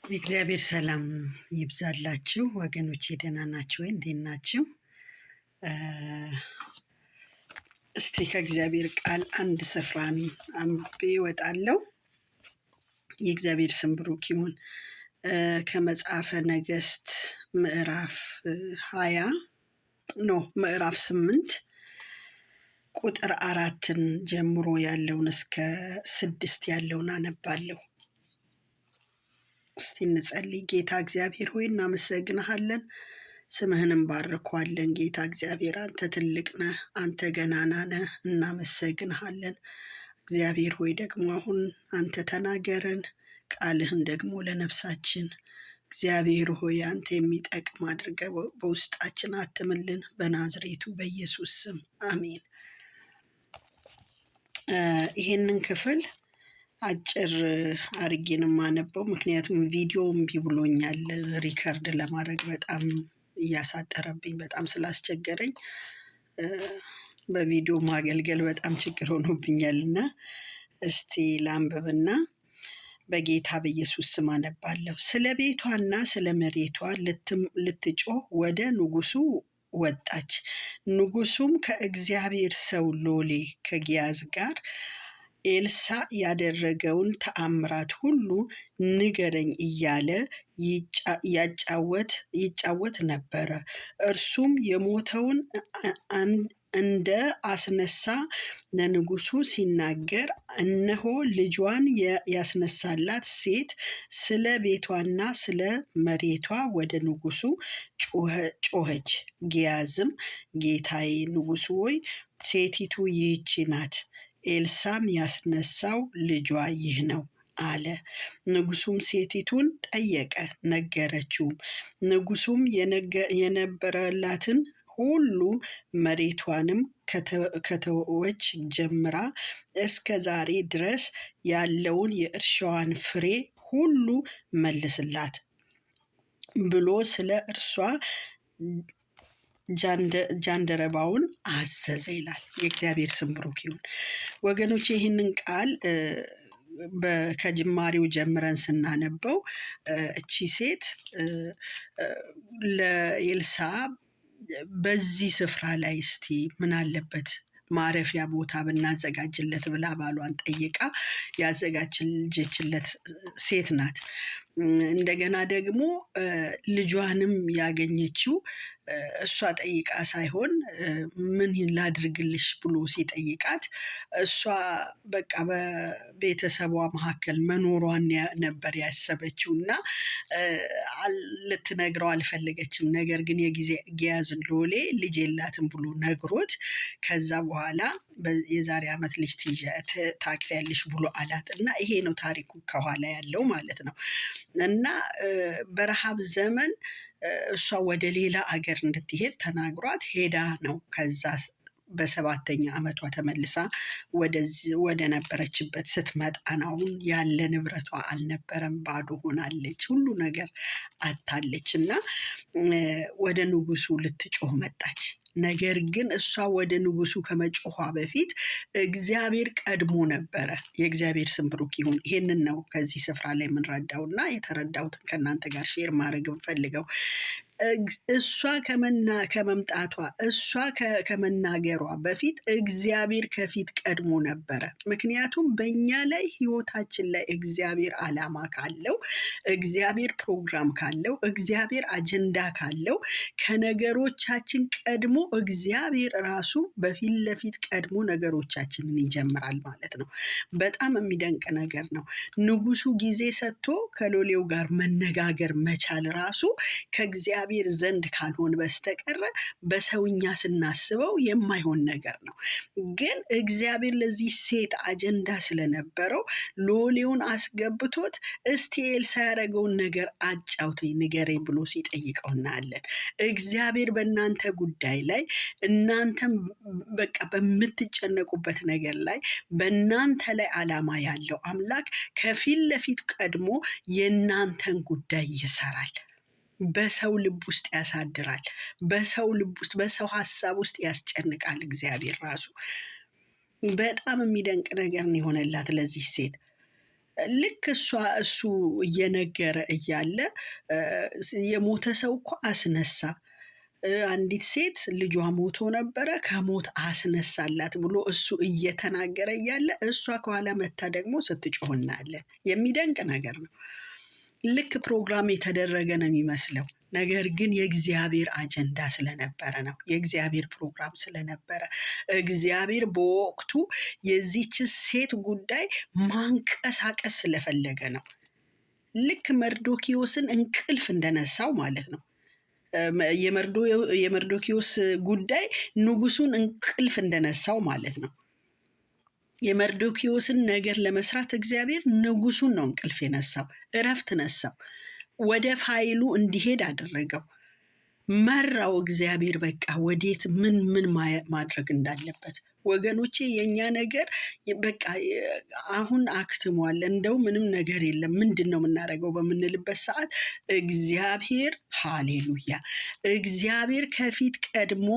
የእግዚአብሔር ሰላም ይብዛላችሁ ወገኖቼ፣ ደህና ናችሁ ወይ? እንዴት ናችሁ? እስቲ ከእግዚአብሔር ቃል አንድ ስፍራን አንብቤ እወጣለሁ። የእግዚአብሔር ስም ብሩክ ይሁን። ከመጽሐፈ ነገሥት ምዕራፍ 20 ምዕራፍ 8 ቁጥር 4 ጀምሮ ያለውን እስከ 6 ያለውን አነባለሁ። እስቲ እንጸልይ። ጌታ እግዚአብሔር ሆይ እናመሰግንሃለን፣ ስምህንም ባርኳለን። ጌታ እግዚአብሔር አንተ ትልቅ ነህ፣ አንተ ገናና ነህ፣ እናመሰግንሃለን። እግዚአብሔር ሆይ ደግሞ አሁን አንተ ተናገረን፣ ቃልህን ደግሞ ለነፍሳችን እግዚአብሔር ሆይ አንተ የሚጠቅም አድርገህ በውስጣችን አትምልን፣ በናዝሬቱ በኢየሱስ ስም አሜን። ይሄንን ክፍል አጭር አርጌ ነው የማነበው፣ ምክንያቱም ቪዲዮ እምቢ ብሎኛል ሪከርድ ለማድረግ በጣም እያሳጠረብኝ፣ በጣም ስላስቸገረኝ በቪዲዮ ማገልገል በጣም ችግር ሆኖብኛልና እስቲ ላንብብና በጌታ በኢየሱስ ስም አነባለሁ። ስለ ቤቷና ስለ መሬቷ ልትጮህ ወደ ንጉሱ ወጣች። ንጉሱም ከእግዚአብሔር ሰው ሎሌ ከጊያዝ ጋር ኤልሳ ያደረገውን ተአምራት ሁሉ ንገረኝ እያለ ይጫወት ነበረ። እርሱም የሞተውን እንደ አስነሳ ለንጉሱ ሲናገር፣ እነሆ ልጇን ያስነሳላት ሴት ስለ ቤቷና ስለ መሬቷ ወደ ንጉሱ ጮኸች። ጊያዝም ጌታዬ ንጉሱ ሆይ ሴቲቱ ይህች ናት፣ ኤልሳም ያስነሳው ልጇ ይህ ነው አለ። ንጉሱም ሴቲቱን ጠየቀ፣ ነገረችውም። ንጉሱም የነበረላትን ሁሉ መሬቷንም ከተወች ጀምራ እስከ ዛሬ ድረስ ያለውን የእርሻዋን ፍሬ ሁሉ መልስላት ብሎ ስለ እርሷ ጃንደረባውን አዘዘ ይላል። የእግዚአብሔር ስም ብሩክ ይሁን። ወገኖች ይህንን ቃል ከጅማሬው ጀምረን ስናነበው እቺ ሴት ለኤልሳ በዚህ ስፍራ ላይ እስቲ ምን አለበት ማረፊያ ቦታ ብናዘጋጅለት ብላ ባሏን ጠይቃ ያዘጋጀችለት ሴት ናት። እንደገና ደግሞ ልጇንም ያገኘችው እሷ ጠይቃ ሳይሆን ምን ላድርግልሽ ብሎ ሲጠይቃት እሷ በቃ በቤተሰቧ መካከል መኖሯን ነበር ያሰበችው እና ልትነግረው አልፈለገችም። ነገር ግን የጊያዝን ሎሌ ልጅ የላትም ብሎ ነግሮት ከዛ በኋላ የዛሬ ዓመት ልጅ ታቅፊያለሽ ብሎ አላት እና ይሄ ነው ታሪኩ ከኋላ ያለው ማለት ነው። እና በረሃብ ዘመን እሷ ወደ ሌላ አገር እንድትሄድ ተናግሯት ሄዳ ነው። ከዛ በ7ኛ ዓመቷ ተመልሳ ወደ ነበረችበት ስትመጣ ነው ያለ ንብረቷ አልነበረም፣ ባዶ ሆናለች፣ ሁሉ ነገር አታለች እና ወደ ንጉሱ ልትጮህ መጣች። ነገር ግን እሷ ወደ ንጉሱ ከመጮኋ በፊት እግዚአብሔር ቀድሞ ነበረ። የእግዚአብሔር ስም ብሩክ ይሁን። ይሄንን ነው ከዚህ ስፍራ ላይ የምንረዳውና የተረዳሁትን ከእናንተ ጋር ሼር ማድረግ እንፈልገው። እሷ ከመምጣቷ እሷ ከመናገሯ በፊት እግዚአብሔር ከፊት ቀድሞ ነበረ። ምክንያቱም በእኛ ላይ ህይወታችን ላይ እግዚአብሔር ዓላማ ካለው፣ እግዚአብሔር ፕሮግራም ካለው፣ እግዚአብሔር አጀንዳ ካለው ከነገሮቻችን ቀድሞ እግዚአብሔር ራሱ በፊት ለፊት ቀድሞ ነገሮቻችንን ይጀምራል ማለት ነው። በጣም የሚደንቅ ነገር ነው። ንጉሱ ጊዜ ሰጥቶ ከሎሌው ጋር መነጋገር መቻል ራሱ ከእግዚአብሔር ዘንድ ካልሆነ በስተቀር በሰውኛ ስናስበው የማይሆን ነገር ነው። ግን እግዚአብሔር ለዚህ ሴት አጀንዳ ስለነበረው ሎሌውን አስገብቶት እስቲ ኤልሳ ያደረገውን ነገር አጫውተኝ ንገረኝ ብሎ ሲጠይቀው እናያለን። እግዚአብሔር በእናንተ ጉዳይ ላይ እናንተም በቃ በምትጨነቁበት ነገር ላይ በእናንተ ላይ ዓላማ ያለው አምላክ ከፊት ለፊት ቀድሞ የእናንተን ጉዳይ ይሰራል። በሰው ልብ ውስጥ ያሳድራል። በሰው ልብ ውስጥ በሰው ሀሳብ ውስጥ ያስጨንቃል። እግዚአብሔር ራሱ በጣም የሚደንቅ ነገር ነው የሆነላት ለዚህ ሴት። ልክ እሱ እየነገረ እያለ የሞተ ሰው እኮ አስነሳ፣ አንዲት ሴት ልጇ ሞቶ ነበረ ከሞት አስነሳላት ብሎ እሱ እየተናገረ እያለ እሷ ከኋላ መታ ደግሞ ስትጮህ እናያለን። የሚደንቅ ነገር ነው። ልክ ፕሮግራም የተደረገ ነው የሚመስለው። ነገር ግን የእግዚአብሔር አጀንዳ ስለነበረ ነው። የእግዚአብሔር ፕሮግራም ስለነበረ እግዚአብሔር በወቅቱ የዚች ሴት ጉዳይ ማንቀሳቀስ ስለፈለገ ነው። ልክ መርዶኪዎስን እንቅልፍ እንደነሳው ማለት ነው። የመርዶኪዎስ ጉዳይ ንጉሱን እንቅልፍ እንደነሳው ማለት ነው። የመርዶኪዎስን ነገር ለመስራት እግዚአብሔር ንጉሱን ነው እንቅልፍ የነሳው፣ እረፍት ነሳው፣ ወደ ፋይሉ እንዲሄድ አደረገው፣ መራው። እግዚአብሔር በቃ ወዴት ምን ማድረግ እንዳለበት። ወገኖቼ የኛ ነገር በቃ አሁን አክትሟል፣ እንደው ምንም ነገር የለም፣ ምንድን ነው የምናደርገው በምንልበት ሰዓት እግዚአብሔር ሃሌሉያ፣ እግዚአብሔር ከፊት ቀድሞ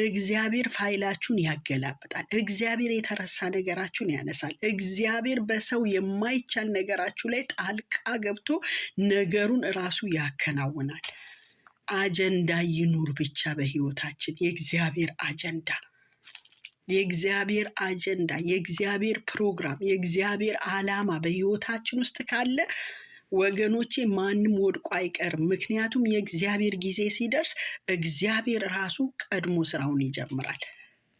እግዚአብሔር ፋይላችሁን ያገላብጣል። እግዚአብሔር የተረሳ ነገራችሁን ያነሳል። እግዚአብሔር በሰው የማይቻል ነገራችሁ ላይ ጣልቃ ገብቶ ነገሩን ራሱ ያከናውናል። አጀንዳ ይኑር ብቻ በህይወታችን። የእግዚአብሔር አጀንዳ፣ የእግዚአብሔር አጀንዳ፣ የእግዚአብሔር ፕሮግራም፣ የእግዚአብሔር ዓላማ በህይወታችን ውስጥ ካለ ወገኖቼ ማንም ወድቆ አይቀርም። ምክንያቱም የእግዚአብሔር ጊዜ ሲደርስ እግዚአብሔር ራሱ ቀድሞ ስራውን ይጀምራል።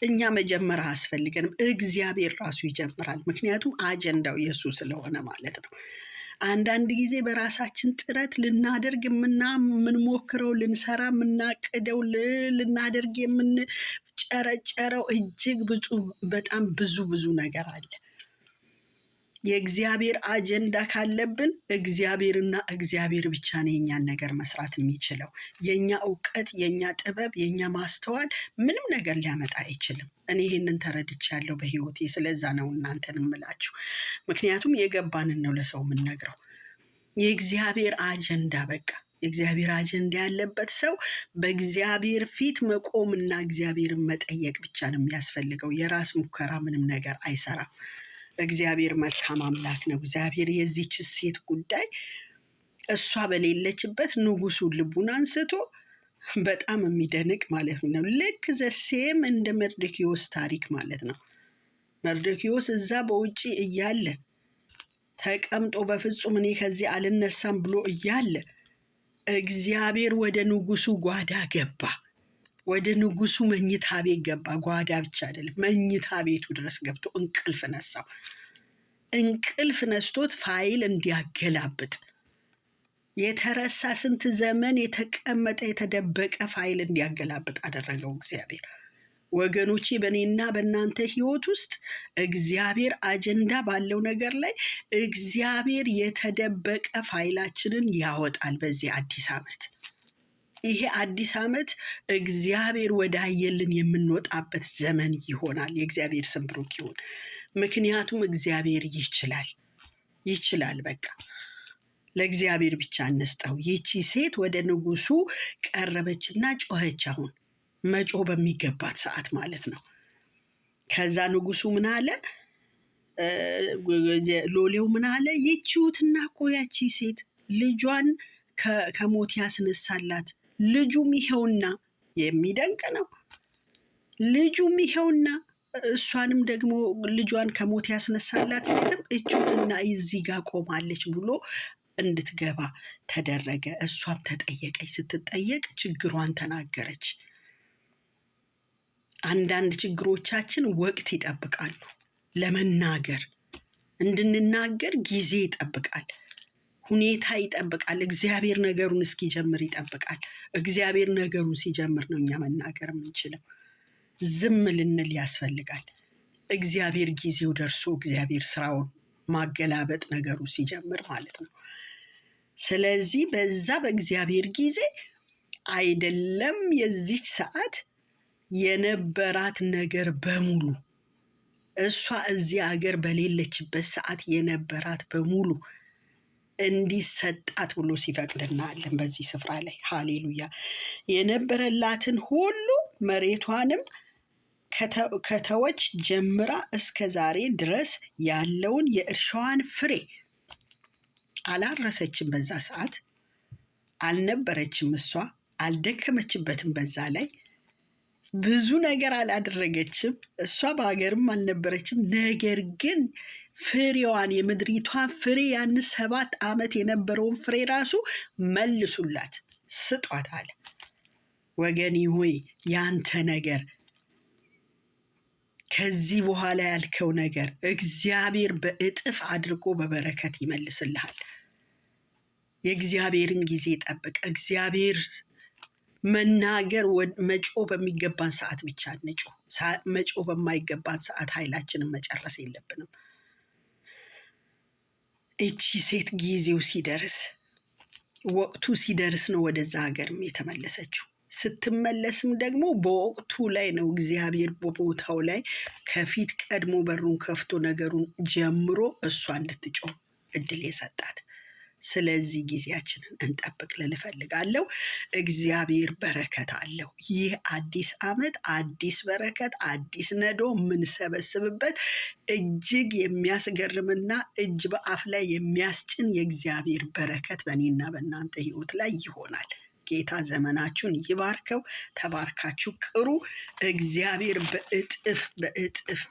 እኛ መጀመር አያስፈልገንም፣ እግዚአብሔር ራሱ ይጀምራል። ምክንያቱም አጀንዳው የእሱ ስለሆነ ማለት ነው። አንዳንድ ጊዜ በራሳችን ጥረት ልናደርግ የምንሞክረው፣ ልንሰራ የምናቅደው፣ ልናደርግ የምንጨረጨረው እጅግ በጣም ብዙ ነገር አለ። የእግዚአብሔር አጀንዳ ካለብን እግዚአብሔርና እግዚአብሔር ብቻ ነው የኛን ነገር መስራት የሚችለው። የኛ እውቀት፣ የኛ ጥበብ፣ የኛ ማስተዋል ምንም ነገር ሊያመጣ አይችልም። እኔ ይህንን ተረድቻለሁ በህይወቴ። ስለዛ ነው እናንተን እምላችሁ። ምክንያቱም የገባንን ነው ለሰው የምንነግረው። የእግዚአብሔር አጀንዳ በቃ የእግዚአብሔር አጀንዳ ያለበት ሰው በእግዚአብሔር ፊት መቆምና እግዚአብሔርን መጠየቅ ብቻ ነው የሚያስፈልገው። የራስ ሙከራ ምንም ነገር አይሰራም። እግዚአብሔር መልካም አምላክ ነው። እግዚአብሔር የዚች ሴት ጉዳይ እሷ በሌለችበት ንጉሱን ልቡን አንስቶ በጣም የሚደንቅ ማለት ነው። ልክ ዘሴም እንደ መርዶኪዎስ ታሪክ ማለት ነው። መርዶኪዎስ እዛ በውጭ እያለ ተቀምጦ በፍጹም እኔ ከዚህ አልነሳም ብሎ እያለ እግዚአብሔር ወደ ንጉሱ ጓዳ ገባ። ወደ ንጉሱ መኝታ ቤት ገባ። ጓዳ ብቻ አይደለም፣ መኝታ ቤቱ ድረስ ገብቶ እንቅልፍ ነሳው። እንቅልፍ ነስቶት ፋይል እንዲያገላብጥ፣ የተረሳ ስንት ዘመን የተቀመጠ የተደበቀ ፋይል እንዲያገላብጥ አደረገው እግዚአብሔር። ወገኖቼ በእኔና በእናንተ ህይወት ውስጥ እግዚአብሔር አጀንዳ ባለው ነገር ላይ እግዚአብሔር የተደበቀ ፋይላችንን ያወጣል። በዚህ አዲስ ዓመት፣ ይሄ አዲስ ዓመት እግዚአብሔር ወዳየልን የምንወጣበት ዘመን ይሆናል። የእግዚአብሔር ስም ብሩክ ይሁን። ምክንያቱም እግዚአብሔር ይችላል። በቃ ለእግዚአብሔር ብቻ እንስጠው። ይቺ ሴት ወደ ንጉሱ ቀረበችና ጮኸች። አሁን መጮህ በሚገባት ሰዓት ማለት ነው። ከዛ ንጉሱ ምን አለ? ሎሌው ምን አለ? ይቺውትና እኮ ያቺ ሴት ልጇን ከሞት ያስነሳላት፣ ልጁም ይኸውና። የሚደንቅ ነው። ልጁም ይኸውና፣ እሷንም ደግሞ ልጇን ከሞት ያስነሳላት ሴትም እቹትና እዚህ ጋር ቆማለች ብሎ እንድትገባ ተደረገ። እሷም ተጠየቀች። ስትጠየቅ ችግሯን ተናገረች። አንዳንድ ችግሮቻችን ወቅት ይጠብቃሉ ለመናገር። እንድንናገር ጊዜ ይጠብቃል፣ ሁኔታ ይጠብቃል። እግዚአብሔር ነገሩን እስኪጀምር ይጠብቃል። እግዚአብሔር ነገሩን ሲጀምር ነው እኛ መናገር የምንችለው። ዝም ልንል ያስፈልጋል። እግዚአብሔር ጊዜው ደርሶ እግዚአብሔር ስራውን ማገላበጥ ነገሩ ሲጀምር ማለት ነው። ስለዚህ በዛ በእግዚአብሔር ጊዜ አይደለም የዚች ሰዓት የነበራት ነገር በሙሉ እሷ እዚህ ሀገር በሌለችበት ሰዓት የነበራት በሙሉ እንዲሰጣት ብሎ ሲፈቅድ እናያለን በዚህ ስፍራ ላይ። ሃሌሉያ። የነበረላትን ሁሉ መሬቷንም ከተወች ጀምራ እስከ ዛሬ ድረስ ያለውን የእርሻዋን ፍሬ አላረሰችም። በዛ ሰዓት አልነበረችም። እሷ አልደከመችበትም። በዛ ላይ ብዙ ነገር አላደረገችም። እሷ በሀገርም አልነበረችም። ነገር ግን ፍሬዋን የምድሪቷን ፍሬ ያን 7 ዓመት የነበረውን ፍሬ ራሱ መልሱላት፣ ስጧት አለ። ወገኔ ሆይ ያንተ ነገር ከዚህ በኋላ ያልከው ነገር እግዚአብሔር በእጥፍ አድርጎ በበረከት ይመልስልሃል። የእግዚአብሔርን ጊዜ ጠብቅ። እግዚአብሔር መናገር መጮ በሚገባን ሰዓት ብቻ እንጩ። መጮ በማይገባን ሰዓት ኃይላችንን መጨረስ የለብንም። እቺ ሴት ጊዜው ሲደርስ ወቅቱ ሲደርስ ነው ወደዛ ሀገርም የተመለሰችው። ስትመለስም ደግሞ በወቅቱ ላይ ነው እግዚአብሔር በቦታው ላይ ከፊት ቀድሞ በሩን ከፍቶ ነገሩን ጀምሮ እሷ እንድትጮህ እድል የሰጣት። ስለዚህ ጊዜያችንን እንጠብቅ ልል እፈልጋለሁ። እግዚአብሔር በረከት አለው። ይህ አዲስ ዓመት አዲስ በረከት፣ አዲስ ነዶ የምንሰበስብበት እጅግ የሚያስገርምና እጅ በአፍ ላይ የሚያስጭን የእግዚአብሔር በረከት በእኔና በእናንተ ሕይወት ላይ ይሆናል። ጌታ ዘመናችሁን ይባርከው። ተባርካችሁ ቅሩ። እግዚአብሔር በእጥፍ